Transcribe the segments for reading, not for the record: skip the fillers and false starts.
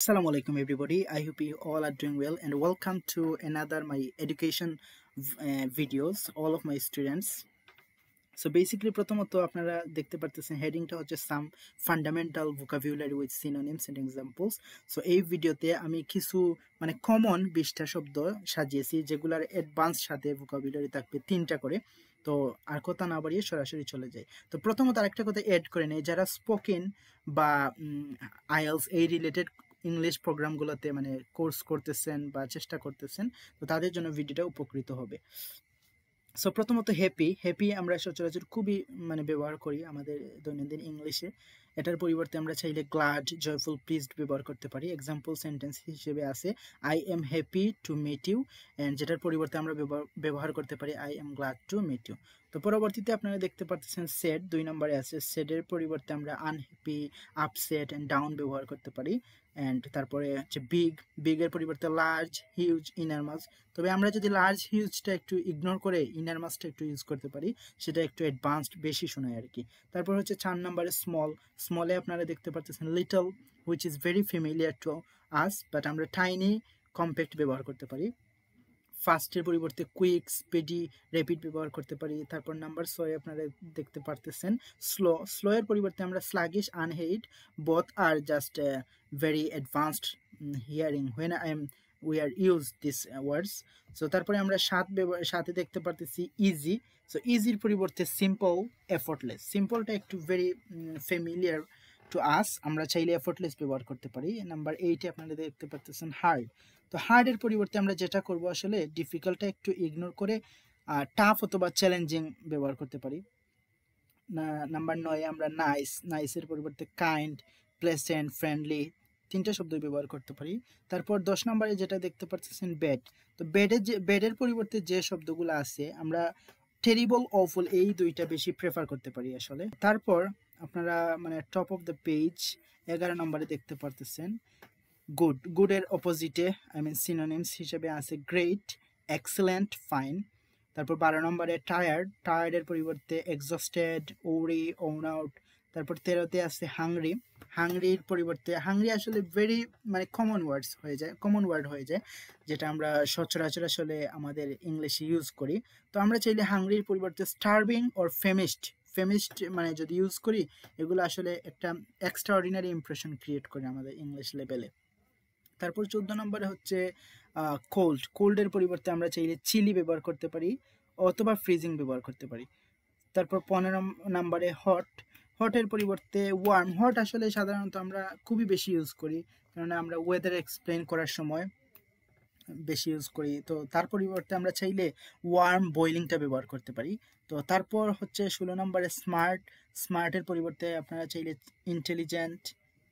Assalamu alaikum everybody. I hope you all are doing well and welcome to another my education videos all of my students. So basically প্রথমত আপনারা দেখতে পারতেছেন হেডিংটা হচ্ছে some fundamental vocabulary with synonyms and examples. So এই ভিডিওতে আমি কিছু কমন 20টা শব্দ সাজিয়েছি যেগুলোর অ্যাডভান্স সাথে ভোকাবুলারি থাকবে 3টা করে। তো আর কথা না বাড়িয়ে সরাসরি চলে যাই। তো প্রথমত আরেকটা কথা অ্যাড করে নেই, যারা স্পোকেন বা আইএলস এই রিলেটেড ইংলিশ প্রোগ্রামগুলোতে কোর্স করতেছেন বা চেষ্টা করতেছেন, তো তাদের জন্য ভিডিওটা উপকৃত হবে। সো প্রথমত হ্যাপি আমরা সচরাচর খুবই ব্যবহার করি আমাদের দৈনন্দিন ইংলিশে। এটার পরিবর্তে আমরা চাইলে গ্লাড, জয়ফুল, প্লিজড ব্যবহার করতে পারি। এক্সাম্পল সেন্টেন্স হিসেবে আছে I am happy to meet you, and যেটার পরিবর্তে আমরা ব্যবহার করতে পারি I am glad to meet you. তো পরবর্তীতে আপনারা দেখতে পাচ্ছেন স্যাড 2 নম্বরে আছে। স্যাডের পরিবর্তে আমরা আনহ্যাপি, আপসেট অ্যান্ড ডাউন ব্যবহার করতে পারি। অ্যান্ড তারপরে হচ্ছে বিগের পরিবর্তে লার্জ, হিউজ, ইনারমাস। তবে আমরা যদি লার্জ হিউজটা একটু ইগনোর করে ইনারমাসটা একটু ইউজ করতে পারি, সেটা একটু অ্যাডভান্সড বেশি শোনায় আর কি। তারপর হচ্ছে 4 নম্বরে স্মলে আপনারা দেখতে পাচ্ছেন little, which is very familiar to us, but আমরা টাইনি, কম্প্যাক্ট ব্যবহার করতে পারি। ফাস্টের পরিবর্তে কুইক, স্পিডি, র্যাপিড ব্যবহার করতে পারি। তারপর নাম্বার 6 আপনারা দেখতে পারতেছেন স্লো এর পরিবর্তে আমরা sluggish, unhurried, both are just very advanced hearing when we are use this words. So তারপরে আমরা সাথে দেখতে পারতেছি ইজি। সো ইজির পরিবর্তে সিম্পল, এফোর্টলেস। সিম্পলটা একটু ভেরি ফ্যামিলিয়ার টু আস, আমরা চাইলে এফোর্টলেস ব্যবহার করতে পারি। নাম্বার 8 আপনারা দেখতে পাচ্ছেন হার্ড। তো হার্ডের পরিবর্তে আমরা যেটা করব, আসলে ডিফিকাল্টটা একটু ইগনোর করে টাফ অথবা চ্যালেঞ্জিং ব্যবহার করতে পারি। নাম্বার 9 আমরা নাইসের পরিবর্তে কাইন্ড, প্লেসেন্ট, ফ্রেন্ডলি 3টা শব্দ ব্যবহার করতে পারি। তারপর 10 নম্বরে যেটা দেখতে পাচ্ছেন ব্যাড। তো ব্যাডের পরিবর্তে যে শব্দগুলো আছে আমরা টেরিবল, অফুল এই 2টা বেশি প্রেফার করতে পারি আসলে। তারপর আপনারা টপ অফ দ্য পেজ 11 নম্বরে দেখতে পারতেছেন গুডের অপোজিটে সিনোনিমস হিসেবে আছে গ্রেট, এক্সেলেন্ট, ফাইন। তারপর 12 নম্বরে টায়ার্ডের পরিবর্তে এক্সস্টেড, ওরি, ওন আউট। তারপর 13তে আছে হাংরির পরিবর্তে হাংরি আসলে ভেরি কমন ওয়ার্ড হয়ে যায়, যেটা আমরা সচরাচর আসলে আমাদের ইংলিশে ইউজ করি। তো আমরা চাইলে হাংরির পরিবর্তে স্টারভিং অর ফেমিস্ট যদি ইউজ করি, এগুলো আসলে একটা এক্সট্রাঅর্ডিনারি ইমপ্রেশন ক্রিয়েট করে আমাদের ইংলিশ লেভেলে। তারপর 14 নম্বরে হচ্ছে কোল্ডের পরিবর্তে আমরা চাইলে চিলি ব্যবহার করতে পারি অথবা ফ্রিজিং ব্যবহার করতে পারি। তারপর 15 নম্বরে হটের পরিবর্তে ওয়ার্ম। হট আসলে সাধারণত আমরা খুবই বেশি ইউজ করি, কারণ আমরা ওয়েদার এক্সপ্লেন করার সময় বেশি ইউজ করি। তো তার পরিবর্তে আমরা চাইলে ওয়ার্ম, বয়লিংটা ব্যবহার করতে পারি। তো তারপর হচ্ছে 16 নম্বরে স্মার্টের পরিবর্তে আপনারা চাইলে ইন্টেলিজেন্ট,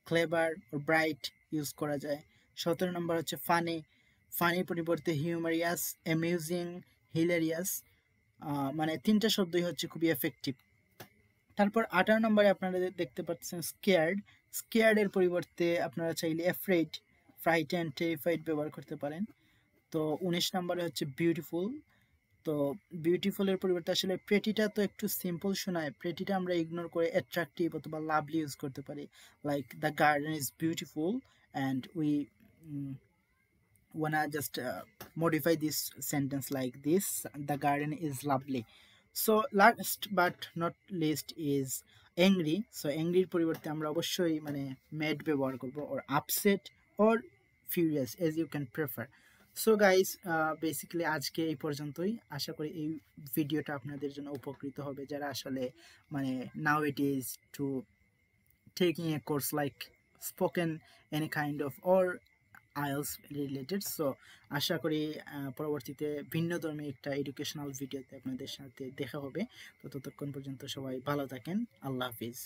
ক্লেভার ও ব্রাইট ইউজ করা যায়। 17 নম্বর হচ্ছে ফানির পরিবর্তে হিউমারিয়াস, অ্যামিউজিং, হিলেরিয়াস। 3টা শব্দই হচ্ছে খুবই এফেক্টিভ। তারপর 18 নম্বরে আপনারা দেখতে পাচ্ছেন স্কেয়ার্ডের পরিবর্তে আপনারা চাইলে অ্যাফ্রেড, ফ্রাইটেন্ড, টেরিফাইড ব্যবহার করতে পারেন। তো 19 নম্বরে হচ্ছে বিউটিফুল। তো বিউটিফুলের পরিবর্তে আসলে প্রেটিটা তো একটু সিম্পল শোনায়, প্রেটিটা আমরা ইগনোর করে অ্যাট্রাকটিভ অথবা লাভলি ইউজ করতে পারি। Like the garden is beautiful and we wanna just modify this sentence like this: the garden is lovely. So last but not least is angry. So angry এর পরিবর্তে আমরা অবশ্যই mad ব্যবহার করব, or upset or furious as you can prefer. So guys, basically আজকে এই পর্যন্তই। আশা করি এই ভিডিওটা আপনাদের জন্য উপকৃত হবে, যারা আসলে now it is to taking a course like spoken any kind of or IELTS related. So আশা করি পরবর্তীতে ভিন্নধর্মী একটা এডুকেশনাল ভিডিওতে আপনাদের সাথে দেখা হবে। তো ততক্ষণ পর্যন্ত সবাই ভালো থাকেন। আল্লাহ হাফিজ।